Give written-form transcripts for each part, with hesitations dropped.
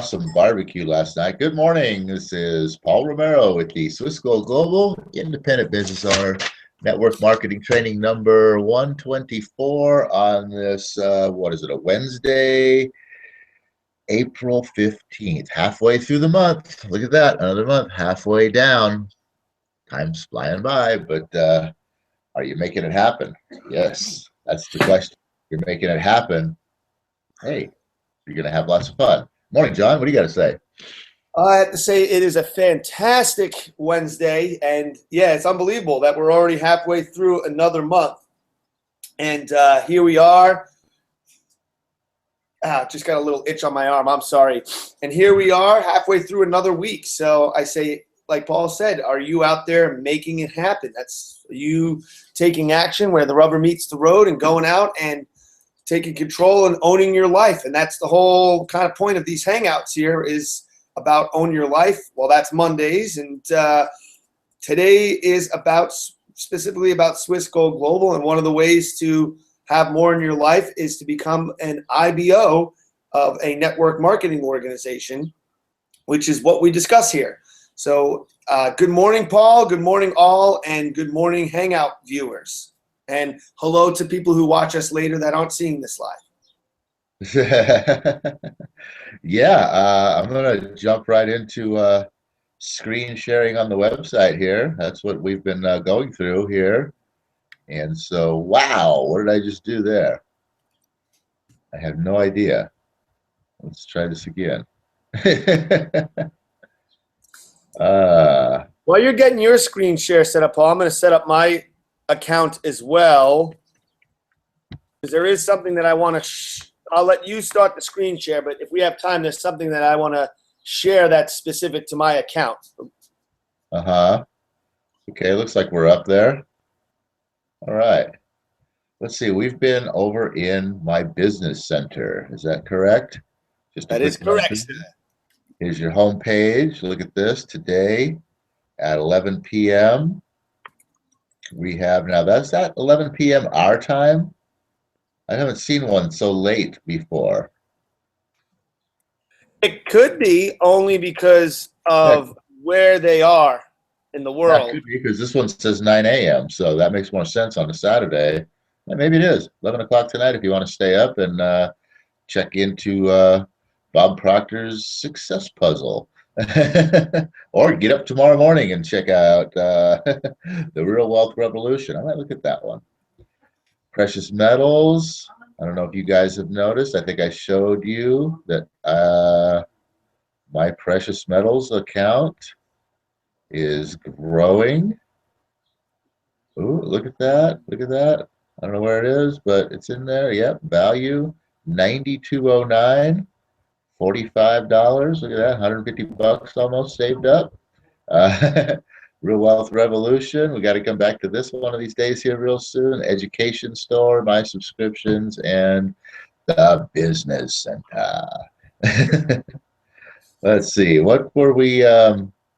awesome barbecue last night. Good morning. This is Paul Romero with the Swiss Gold Global Independent Business Owner Network Marketing Training number 124 on this, what is it, a Wednesday, April 15th. Halfway through the month. Look at that. Another month. Halfway down. Time's flying by, but are you making it happen? Yes, that's the question. You're making it happen. Hey, you're going to have lots of fun. Morning, John. What do you got to say? I have to say it is a fantastic Wednesday, and yeah, it's unbelievable that we're already halfway through another month. And here we are. Just got a little itch on my arm. I'm sorry. And here we are halfway through another week. So I say, like Paul said, are you out there making it happen? That's you taking action where the rubber meets the road and going out and taking control and owning your life. And that's the whole kind of point of these hangouts here is about own your life. Well, that's Mondays. And today is about specifically about Swiss Gold Global. And one of the ways to have more in your life is to become an IBO of a network marketing organization, which is what we discuss here. So good morning, Paul. Good morning, all. And good morning, Hangout viewers. And hello to people who watch us later that aren't seeing this live. Yeah, I'm going to jump right into screen sharing on the website here. That's what we've been going through here. And so, wow, what did I just do there? I have no idea. Let's try this again. While you're getting your screen share set up, Paul, I'm going to set up my account as well, because there is something that I want to I'll let you start the screen share, but if we have time, there's something that I want to share that's specific to my account. Okay, looks like we're up there. All right, let's see, we've been over in my business center, is that correct? That is correct. Here's your home page. Look at this. Today at 11 p.m. we have, now that's at 11 p.m. our time. I haven't seen one so late before. It could be only because of where they are in the world. That could be because this one says 9 a.m. So that makes more sense on a Saturday. And maybe it is 11 o'clock tonight if you want to stay up and check into Bob Proctor's success puzzle. Or get up tomorrow morning and check out the Real Wealth Revolution. I might look at that one. Precious metals. I don't know if you guys have noticed. I think I showed you that my precious metals account is growing. Ooh, look at that. Look at that. I don't know where it is, but it's in there. Yep. Value 9209. $45. Look at that. 150 bucks almost saved up. Real Wealth Revolution. We got to come back to this one of these days here real soon. Education Store, my subscriptions, and the Business Center. Let's see. What were we?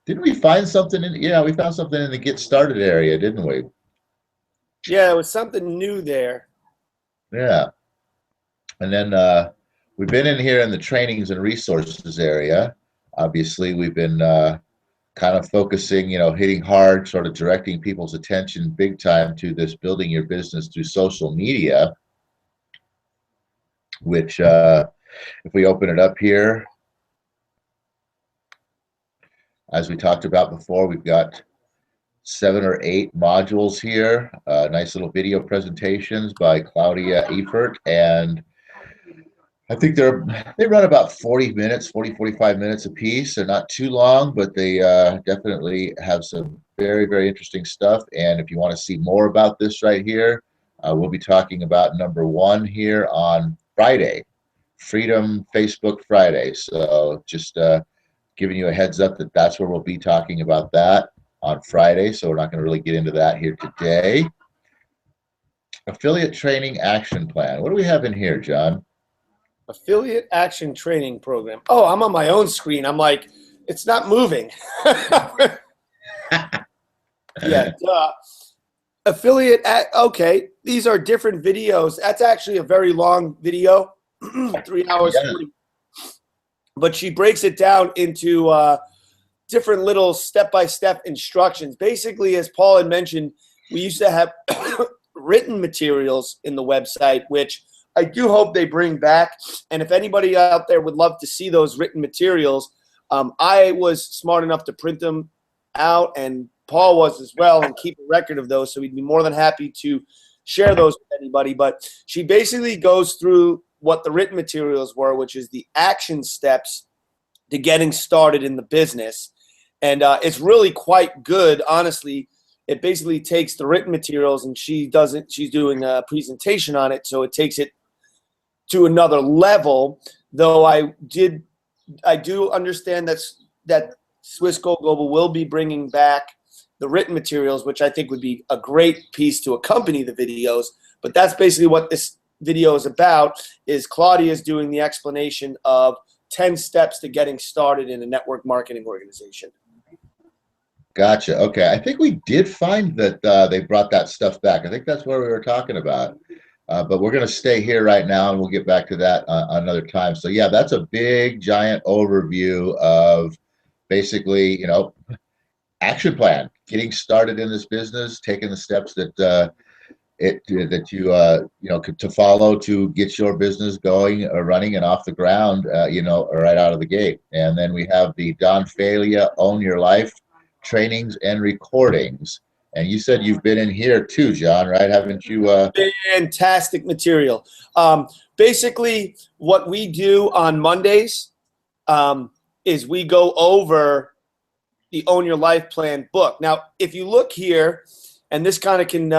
Didn't we find something in? Yeah, we found something in the Get Started area, didn't we? Yeah, it was something new there. Yeah. And then we've been in here in the trainings and resources area. Obviously, we've been kind of focusing, hitting hard, sort of directing people's attention big time to this building your business through social media, which if we open it up here, as we talked about before, we've got 7 or 8 modules here, nice little video presentations by Claudia Eifert, and I think they run about 40 minutes, 45 minutes a piece. They're not too long, but they definitely have some very, very interesting stuff. And if you want to see more about this right here, we'll be talking about number 1 here on Friday, Freedom Facebook Friday. So just giving you a heads up that that's where we'll be talking about that on Friday. So we're not going to really get into that here today. Affiliate Training Action Plan. What do we have in here, John? Affiliate Action Training Program. Oh, I'm on my own screen. I'm like, it's not moving. Yeah. Okay. These are different videos. That's actually a very long video, 3 hours. Yeah. but she breaks it down into different little step-by-step instructions. Basically, as Paul had mentioned, we used to have written materials in the website, which I do hope they bring back. And if anybody out there would love to see those written materials, I was smart enough to print them out, and Paul was as well, and keep a record of those. So we'd be more than happy to share those with anybody. But she basically goes through what the written materials were, which is the action steps to getting started in the business. And it's really quite good, honestly. It basically takes the written materials, and she's doing a presentation on it, so it takes it to another level. Though I do understand that Swiss Gold Global will be bringing back the written materials, which I think would be a great piece to accompany the videos. But that's basically what this video is about, is Claudia's doing the explanation of 10 steps to getting started in a network marketing organization. Gotcha. Okay. I think we did find that they brought that stuff back. I think that's what we were talking about. But we're going to stay here right now, and we'll get back to that another time. So, yeah, that's a big, giant overview of basically, you know, action plan, getting started in this business, taking the steps that you know, to follow to get your business going or running and off the ground, you know, right out of the gate. And then we have the Don Failure Own Your Life trainings and recordings. And you said you've been in here too, John, right? Haven't you? Fantastic material. Basically, what we do on Mondays is we go over the Own Your Life Plan book. Now, if you look here, and this kind of can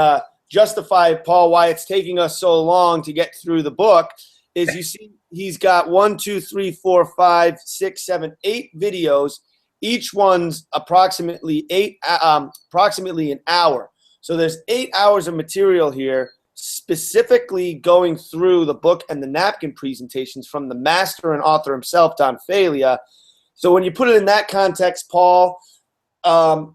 justify, Paul, why it's taking us so long to get through the book, is you see he's got 1, 2, 3, 4, 5, 6, 7, 8 videos. Each one's approximately an hour. So there's 8 hours of material here, specifically going through the book and the napkin presentations from the master and author himself, Don Failure. So when you put it in that context, Paul,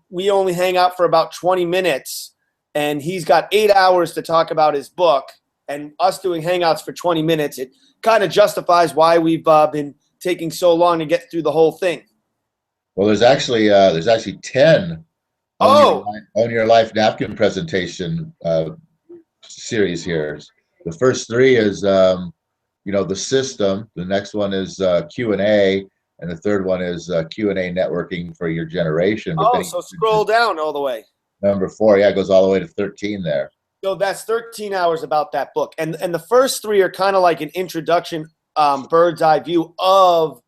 we only hang out for about 20 minutes, and he's got 8 hours to talk about his book, and us doing hangouts for 20 minutes, it kind of justifies why we've been taking so long to get through the whole thing. Well, there's actually 10 Own Your Life napkin presentation series here. The first 3 is you know, the system. The next one is Q&A, and the third one is Q&A networking for your generation. Oh, so scroll down all the way. Number 4, yeah, it goes all the way to 13 there. So that's 13 hours about that book. And the first 3 are kind of like an introduction, bird's eye view of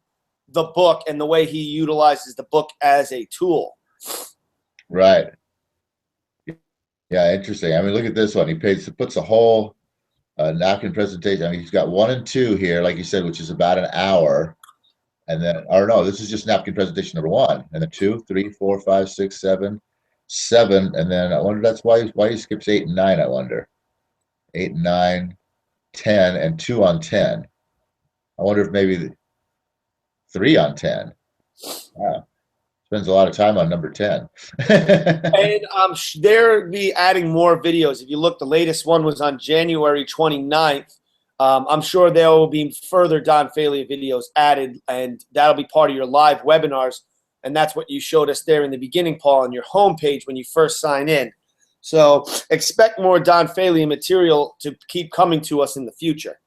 the book and the way he utilizes the book as a tool. Right. Yeah, interesting. I mean, look at this one. He puts a whole napkin presentation. I mean, he's got 1 and 2 here, like you said, which is about an hour. And then, or no, this is just napkin presentation number 1. And then 2, 3, 4, 5, 6, 7, 7. And then I wonder, that's why he skips 8 and 9, I wonder. 8 and 9, 10, and 2 on 10. I wonder if maybe 3 on 10. Wow. Spends a lot of time on number 10. And they'll be adding more videos. If you look, the latest one was on January 29th. I'm sure there will be further Don Failure videos added, and that'll be part of your live webinars. And that's what you showed us there in the beginning, Paul, on your homepage when you first sign in. So expect more Don Failure material to keep coming to us in the future.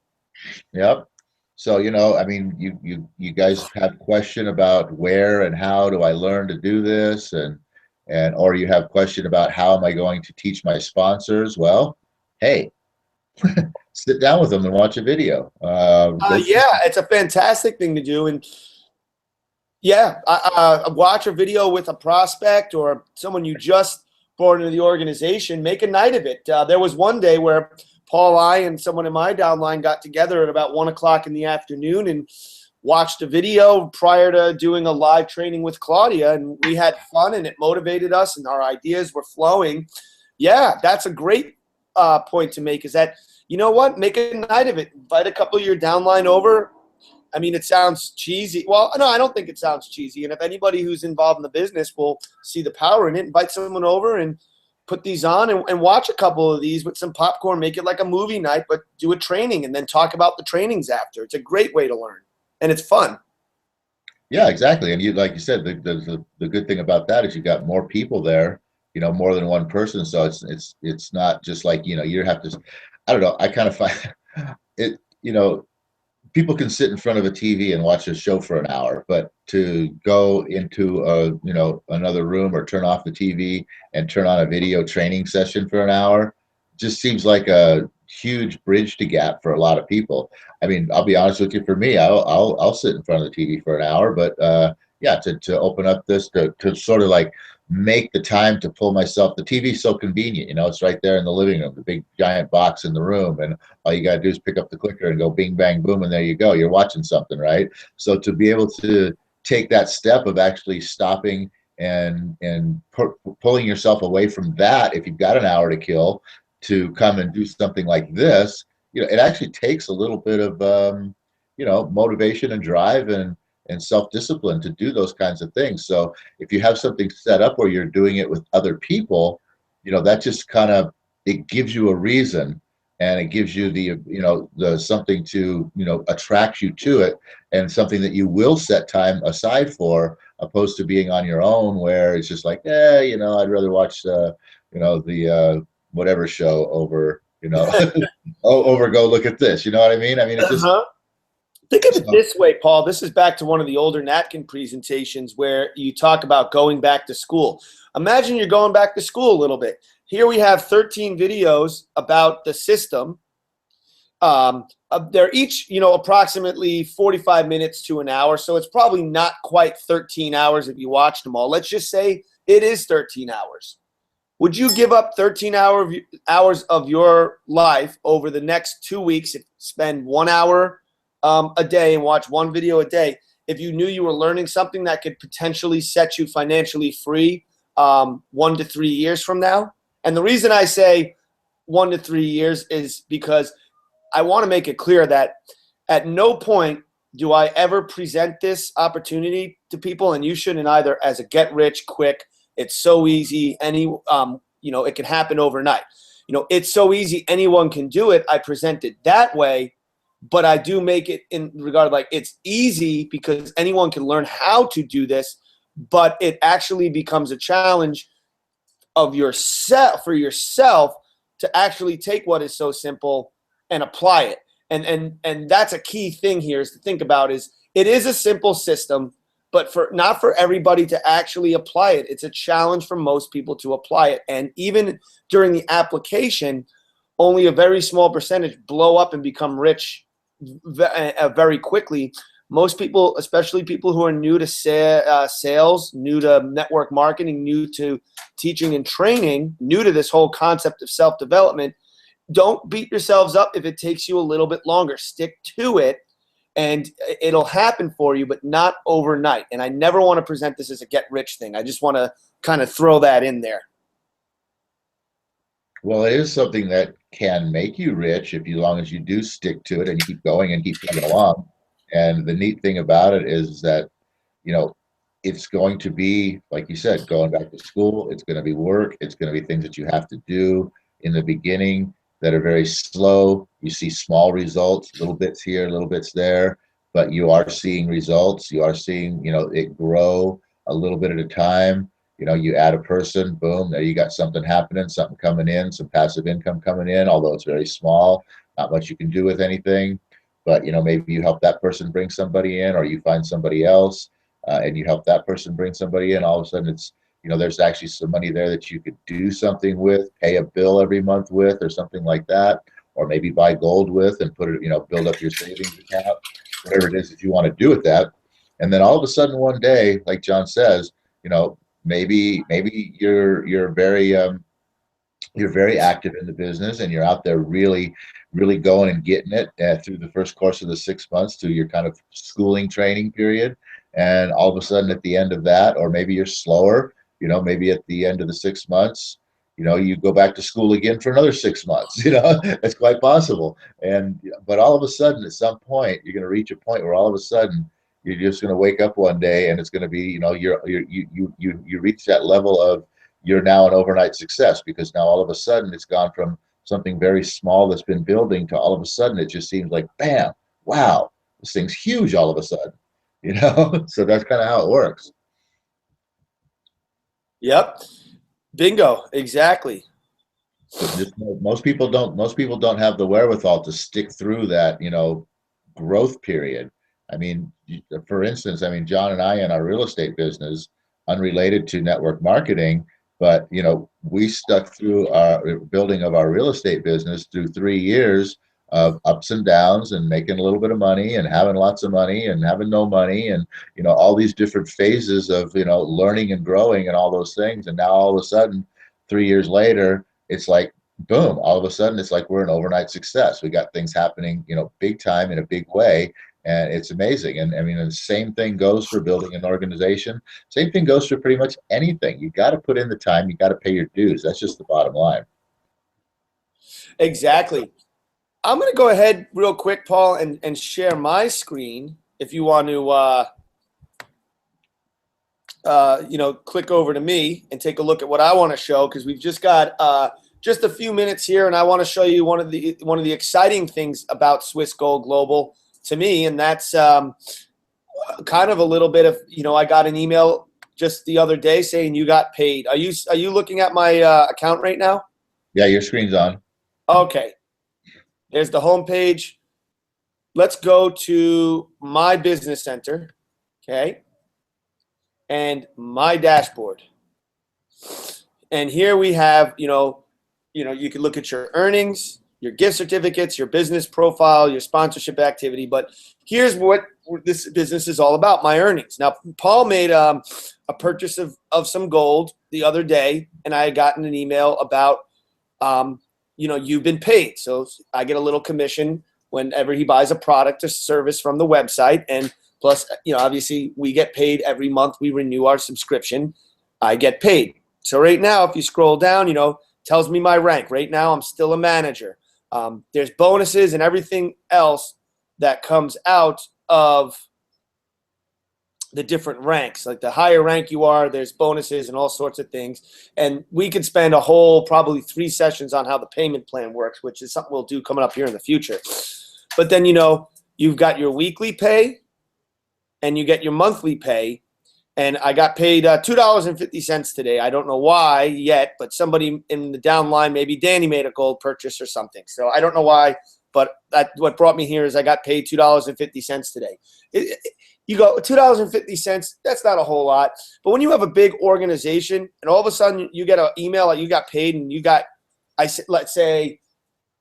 Yep. So, you know, I mean, you guys have question about where and how do I learn to do this, and or you have question about how am I going to teach my sponsors? Well, hey, sit down with them and watch a video. Yeah, it's a fantastic thing to do. And yeah, watch a video with a prospect or someone you just brought into the organization. Make a night of it. There was one day where Paul, I, and someone in my downline got together at about 1 o'clock in the afternoon and watched a video prior to doing a live training with Claudia, and we had fun, and it motivated us, and our ideas were flowing. Yeah, that's a great point to make, is that, you know what, make a night of it. Invite a couple of your downline over. I mean, it sounds cheesy. Well, no, I don't think it sounds cheesy, and if anybody who's involved in the business will see the power in it, invite someone over and put these on and watch a couple of these with some popcorn. Make it like a movie night, but do a training and then talk about the trainings after. It's a great way to learn, and it's fun. Yeah, exactly. And you, like you said, the good thing about that is you got more people there, more than one person. So it's not just like, you have to, I don't know. I kind of find it, people can sit in front of a TV and watch a show for an hour, but to go into another room or turn off the TV and turn on a video training session for an hour just seems like a huge bridge to gap for a lot of people. I mean, I'll be honest with you, for me, I'll sit in front of the TV for an hour, but yeah, to open up this to sort of like make the time to pull myself. The TV's so convenient, it's right there in the living room, the big giant box in the room, and all you got to do is pick up the clicker and go bing, bang, boom, and there you go. You're watching something, right? So to be able to take that step of actually stopping and pulling yourself away from that, if you've got an hour to kill, to come and do something like this, it actually takes a little bit of motivation and drive and self-discipline to do those kinds of things. So if you have something set up where you're doing it with other people, that just kind of, it gives you a reason, and it gives you the something to attract you to it, and something that you will set time aside for, opposed to being on your own where it's just like, I'd rather watch the whatever show over over go look at this, you know what I mean? I mean, it's just Uh-huh. Think of it so, this way, Paul. This is back to one of the older Natkin presentations where you talk about going back to school. Imagine you're going back to school a little bit. Here we have 13 videos about the system. They're each, approximately 45 minutes to an hour. So it's probably not quite 13 hours if you watched them all. Let's just say it is 13 hours. Would you give up 13 hours of your life over the next 2 weeks, spend 1 hour a day and watch one video a day, if you knew you were learning something that could potentially set you financially free 1 to 3 years from now? And the reason I say 1 to 3 years is because I want to make it clear that at no point do I ever present this opportunity to people, and you shouldn't either, as a get rich quick. It's so easy. It can happen overnight. It's so easy. Anyone can do it. I present it that way, but I do make it in regard like it's easy because anyone can learn how to do this, but it actually becomes a challenge of yourself for yourself to actually take what is so simple and apply it. And that's a key thing here is to think about is it is a simple system, but not for everybody to actually apply it. It's a challenge for most people to apply it. And even during the application, only a very small percentage blow up and become rich very quickly. Most people, especially people who are new to sales, new to network marketing, new to teaching and training, new to this whole concept of self-development, don't beat yourselves up if it takes you a little bit longer. Stick to it, and it'll happen for you, but not overnight. And I never want to present this as a get-rich thing. I just want to kind of throw that in there. well, it is something that can make you rich if you, long as you do stick to it and you keep going and keep plugging along. And the neat thing about it is that, you know, it's going to be, like you said, going back to school. It's going to be work. It's going to be things that you have to do in the beginning that are very slow. You see small results, little bits here, little bits there, but you are seeing results. You are seeing, it grow a little bit at a time. You add a person, boom, there you got something happening, something coming in, some passive income coming in, although it's very small, not much you can do with anything. But, maybe you help that person bring somebody in, or you find somebody else and you help that person bring somebody in. All of a sudden it's, there's actually some money there that you could do something with, pay a bill every month with, or something like that, or maybe buy gold with and put it, build up your savings account, whatever it is that you want to do with that. And then all of a sudden one day, like John says, maybe you're very active in the business and you're out there really, really going and getting it through the first course of the 6 months to your kind of schooling training period. And all of a sudden at the end of that, or maybe you're slower, maybe at the end of the 6 months, you go back to school again for another 6 months, that's quite possible. But all of a sudden, at some point, you're going to reach a point where all of a sudden you're just going to wake up one day and it's going to be, you reach that level of, you're now an overnight success, because now all of a sudden it's gone from something very small that's been building to all of a sudden it just seems like, bam, wow, this thing's huge all of a sudden. So that's kind of how it works. Yep. Bingo. Exactly. But just most people don't have the wherewithal to stick through that, growth period. I mean, for instance, I mean, John and I in our real estate business, unrelated to network marketing, but we stuck through our building of our real estate business through 3 years of ups and downs and making a little bit of money and having lots of money and having no money and all these different phases of learning and growing and all those things. And now all of a sudden, 3 years later, it's like boom, all of a sudden it's like we're an overnight success. We got things happening, big time in a big way. And it's amazing. And I mean, the same thing goes for building an organization. Same thing goes for pretty much anything. You got to put in the time. You got to pay your dues. That's just the bottom line. Exactly. I'm going to go ahead real quick, Paul, and share my screen if you want to, click over to me and take a look at what I want to show, because we've just got just a few minutes here, and I want to show you one of the exciting things about Swiss Gold Global to me, and that's kind of a little bit of I got an email just the other day saying you got paid. Are you looking at my account right now? Yeah, your screen's on. Okay. There's the home page. Let's go to my business center, okay, and my dashboard. And here we have, you can look at your earnings, your gift certificates, your business profile, your sponsorship activity. But here's what this business is all about, my earnings. Now, Paul made a purchase of some gold the other day, and I had gotten an email about you've been paid. So I get a little commission whenever he buys a product or service from the website. And plus, obviously we get paid every month. We renew our subscription. I get paid. So right now, if you scroll down, tells me my rank. Right now, I'm still a manager. There's bonuses and everything else that comes out of the different ranks. Like the higher rank you are, there's bonuses and all sorts of things. And we could spend a whole probably 3 sessions on how the payment plan works, which is something we'll do coming up here in the future. But then, you've got your weekly pay and you get your monthly pay. And I got paid $2.50 today. I don't know why yet, but somebody in the downline, maybe Danny, made a gold purchase or something. So I don't know why, but what brought me here is I got paid $2.50 today. You go $2.50. That's not a whole lot. But when you have a big organization and all of a sudden you get an email that you got paid and you got, let's say,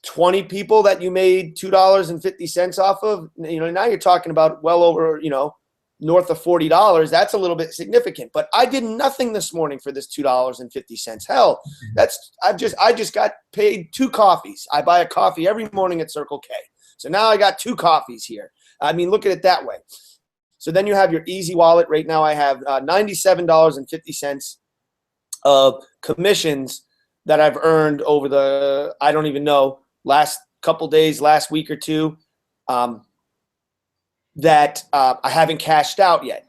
20 people that you made $2.50 off of, now you're talking about well over, north of $40. That's a little bit significant. But I did nothing this morning for this $2.50. Hell, I just got paid 2 coffees. I buy a coffee every morning at Circle K. So now I got 2 coffees here. I mean, look at it that way. So then you have your easy wallet. Right now I have $97.50 of commissions that I've earned over the, I don't even know, last couple days, last week or two. That I haven't cashed out yet.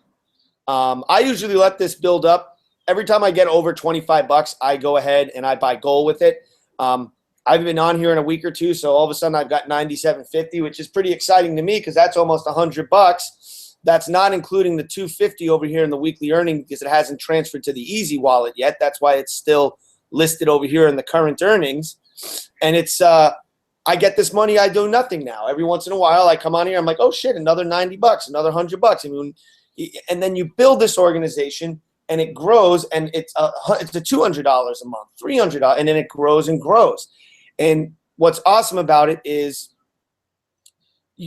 I usually let this build up. Every time I get over $25, I go ahead and I buy gold with it. I've been on here in a week or two, so all of a sudden I've got $97.50, which is pretty exciting to me because that's almost $100. That's not including the $250 over here in the weekly earning because it hasn't transferred to the easy wallet yet. That's why it's still listed over here in the current earnings. And it's I get this money, I do nothing now. Every once in a while, I come on here, I'm like, oh shit, another $90, another $100. I mean, and then you build this organization, and it grows, and it's a $200 a month, $300, and then it grows and grows. And what's awesome about it is,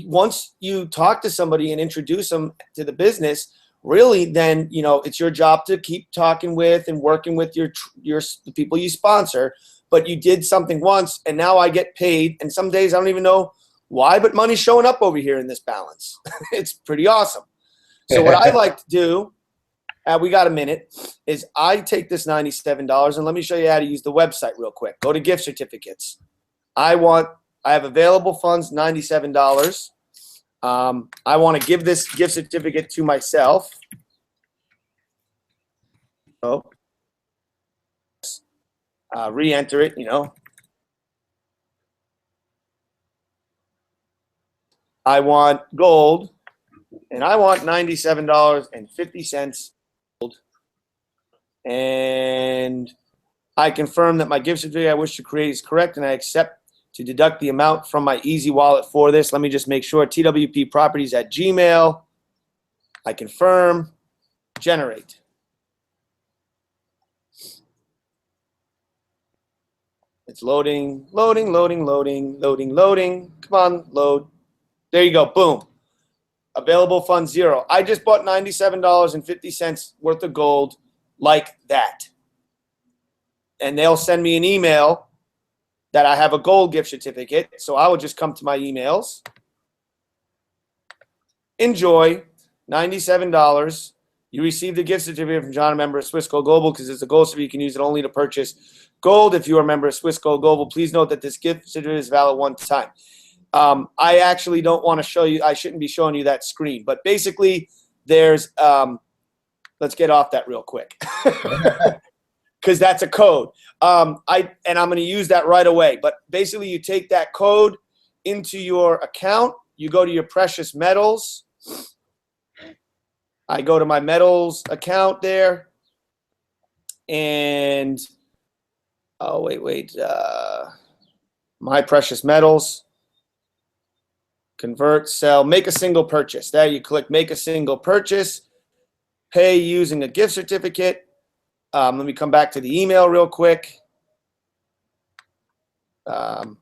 once you talk to somebody and introduce them to the business, really, then it's your job to keep talking with and working with the people you sponsor. But you did something once, and now I get paid. And some days I don't even know why, but money's showing up over here in this balance. It's pretty awesome. So what I like to do, we got a minute, is I take this $97, and let me show you how to use the website real quick. Go to gift certificates. I have available funds, $97. I want to give this gift certificate to myself. Oh. Re-enter it, I want gold. And I want $97.50. And I confirm that my gift certificate I wish to create is correct, and I accept to deduct the amount from my Easy Wallet for this. Let me just make sure. twpproperties@gmail. I confirm. Generate. It's loading, loading, loading, loading, loading, loading. Come on, load. There you go. Boom. Available funds 0. I just bought $97.50 worth of gold like that. And they'll send me an email that I have a gold gift certificate. So I will just come to my emails. Enjoy. $97. You received a gift certificate from John, a member of Swiss Gold Global, because it's a gold certificate. You can use it only to purchase gold. If you are a member of Swiss Gold Global, please note that this gift certificate is valid one time. I actually don't want to show you. I shouldn't be showing you that screen. But basically, there's let's get off that real quick because that's a code. I'm going to use that right away. But basically, you take that code into your account. You go to your precious metals. I go to my metals account there, and oh wait, my precious metals. Convert, sell, make a single purchase. There you click make a single purchase. Pay using a gift certificate. Let me come back to the email real quick. You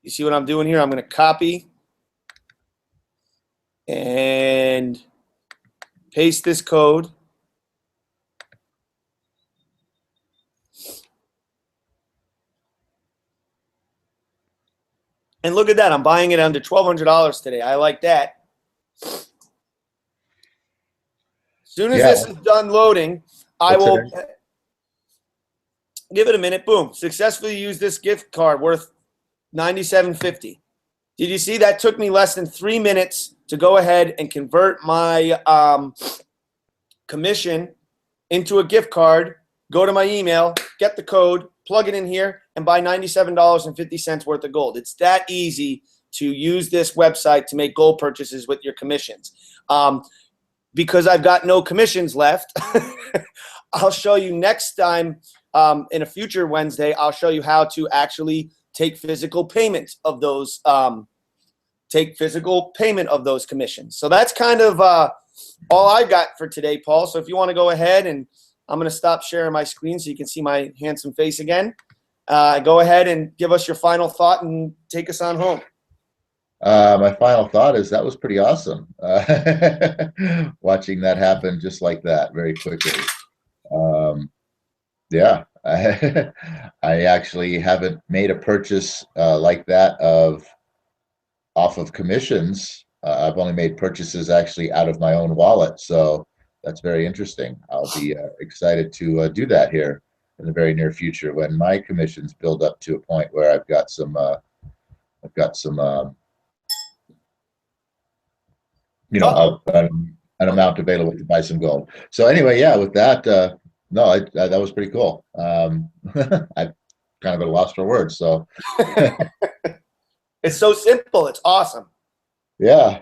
see what I'm doing here? I'm going to copy and paste this code. And look at that. I'm buying it under $1,200 today. I like that. As soon as this is done loading, I will give it a minute. Boom. Successfully used this gift card worth $97.50. Did you see that took me less than 3 minutes to go ahead and convert my commission into a gift card, go to my email, get the code, plug it in here, and buy $97.50 worth of gold. It's that easy to use this website to make gold purchases with your commissions. Because I've got no commissions left, I'll show you next time in a future Wednesday, I'll show you how to actually take physical payment of those commissions. So that's kind of all I got for today, Paul. So if you want to go ahead, and I'm going to stop sharing my screen so you can see my handsome face again. Go ahead and give us your final thought and take us on home. My final thought is that was pretty awesome. Watching that happen just like that very quickly. Yeah, I actually haven't made a purchase like that off of commissions. I've only made purchases actually out of my own wallet. So that's very interesting. I'll be excited to do that here in the very near future when my commissions build up to a point where I've got some an amount available to buy some gold. So anyway, yeah, with that, no, that was pretty cool. I'm kind of at a loss for words. So it's so simple. It's awesome. Yeah,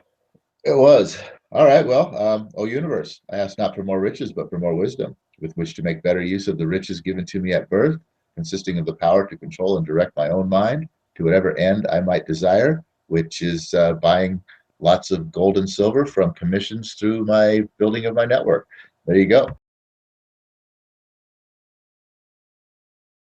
it was. All right. Well, O universe, I ask not for more riches, but for more wisdom, with which to make better use of the riches given to me at birth, consisting of the power to control and direct my own mind to whatever end I might desire, which is buying lots of gold and silver from commissions through my building of my network. There you go.